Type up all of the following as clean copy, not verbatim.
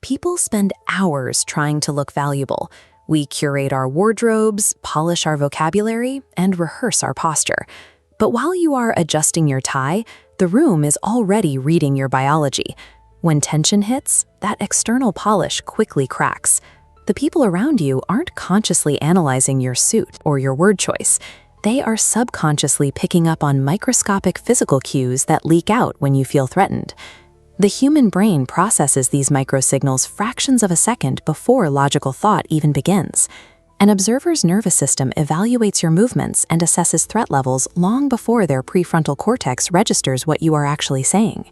People spend hours trying to look valuable. We curate our wardrobes, polish our vocabulary, and rehearse our posture. But while you are adjusting your tie, the room is already reading your biology. When tension hits, that external polish quickly cracks. The people around you aren't consciously analyzing your suit or your word choice. They are subconsciously picking up on microscopic physical cues that leak out when you feel threatened. The human brain processes these microsignals fractions of a second before logical thought even begins. An observer's nervous system evaluates your movements and assesses threat levels long before their prefrontal cortex registers what you are actually saying.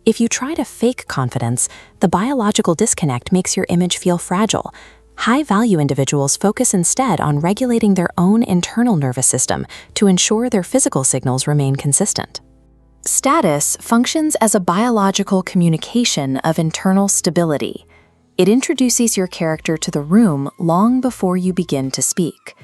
If you try to fake confidence, the biological disconnect makes your image feel fragile. High-value individuals focus instead on regulating their own internal nervous system to ensure their physical signals remain consistent. Status functions as a biological communication of internal stability. It introduces your character to the room long before you begin to speak.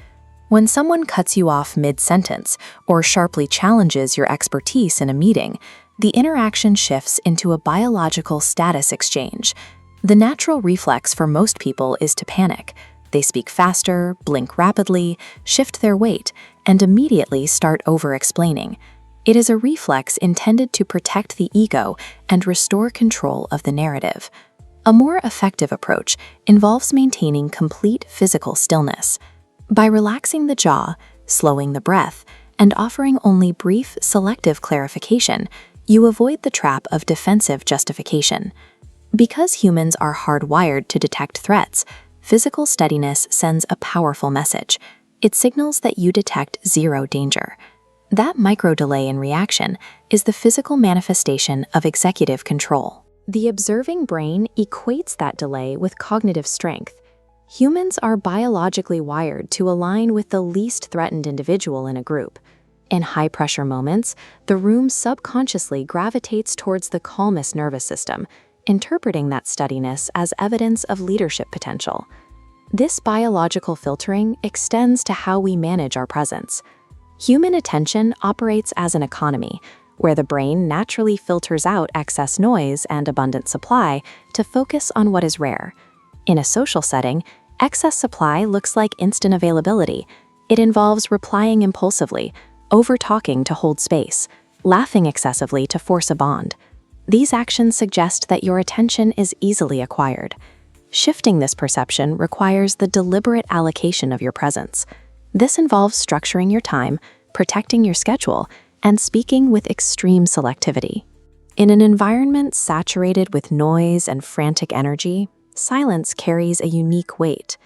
When someone cuts you off mid-sentence or sharply challenges your expertise in a meeting, the interaction shifts into a biological status exchange. The natural reflex for most people is to panic. They speak faster, blink rapidly, shift their weight, and immediately start over-explaining. It is a reflex intended to protect the ego and restore control of the narrative. A more effective approach involves maintaining complete physical stillness. By relaxing the jaw, slowing the breath, and offering only brief, selective clarification, you avoid the trap of defensive justification. Because humans are hardwired to detect threats, physical steadiness sends a powerful message. It signals that you detect zero danger. That micro-delay in reaction is the physical manifestation of executive control. The observing brain equates that delay with cognitive strength. Humans are biologically wired to align with the least threatened individual in a group. In high-pressure moments, the room subconsciously gravitates towards the calmest nervous system, interpreting that steadiness as evidence of leadership potential. This biological filtering extends to how we manage our presence. Human attention operates as an economy, where the brain naturally filters out excess noise and abundant supply to focus on what is rare. In a social setting, excess supply looks like instant availability. It involves replying impulsively, over-talking to hold space, laughing excessively to force a bond. These actions suggest that your attention is easily acquired. Shifting this perception requires the deliberate allocation of your presence. This involves structuring your time, protecting your schedule, and speaking with extreme selectivity. In an environment saturated with noise and frantic energy, silence carries a unique weight.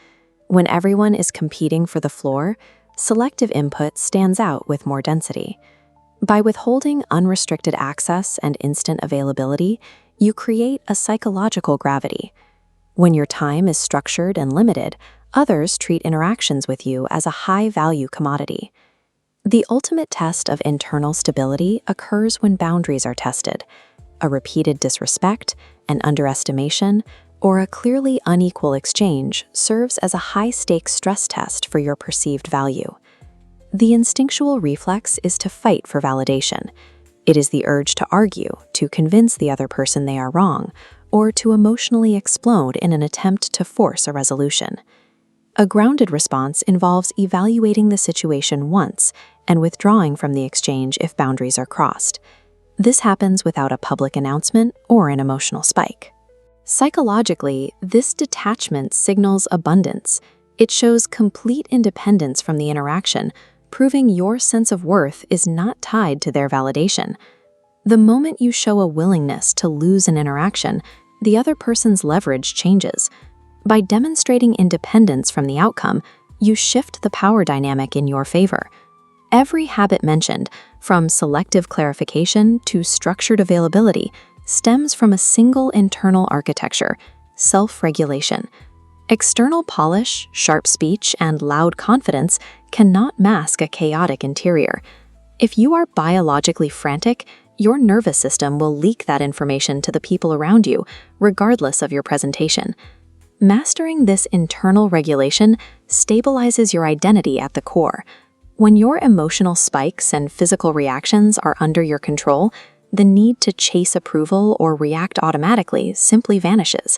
When everyone is competing for the floor, selective input stands out with more density. By withholding unrestricted access and instant availability, you create a psychological gravity. When your time is structured and limited, others treat interactions with you as a high-value commodity. The ultimate test of internal stability occurs when boundaries are tested. A repeated disrespect, an underestimation, or a clearly unequal exchange serves as a high-stakes stress test for your perceived value. The instinctual reflex is to fight for validation. It is the urge to argue, to convince the other person they are wrong, or to emotionally explode in an attempt to force a resolution. A grounded response involves evaluating the situation once and withdrawing from the exchange if boundaries are crossed. This happens without a public announcement or an emotional spike. Psychologically, this detachment signals abundance. It shows complete independence from the interaction, proving your sense of worth is not tied to their validation. The moment you show a willingness to lose an interaction, the other person's leverage changes. By demonstrating independence from the outcome, you shift the power dynamic in your favor. Every habit mentioned, from selective clarification to structured availability, stems from a single internal architecture: self-regulation. External polish, sharp speech, and loud confidence cannot mask a chaotic interior. If you are biologically frantic, your nervous system will leak that information to the people around you, regardless of your presentation. Mastering this internal regulation stabilizes your identity at the core. When your emotional spikes and physical reactions are under your control, the need to chase approval or react automatically simply vanishes.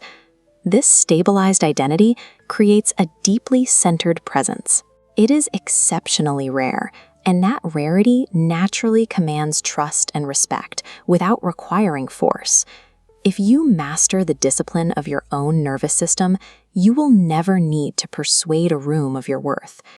This stabilized identity creates a deeply centered presence. It is exceptionally rare, and that rarity naturally commands trust and respect without requiring force. If you master the discipline of your own nervous system, you will never need to persuade a room of your worth.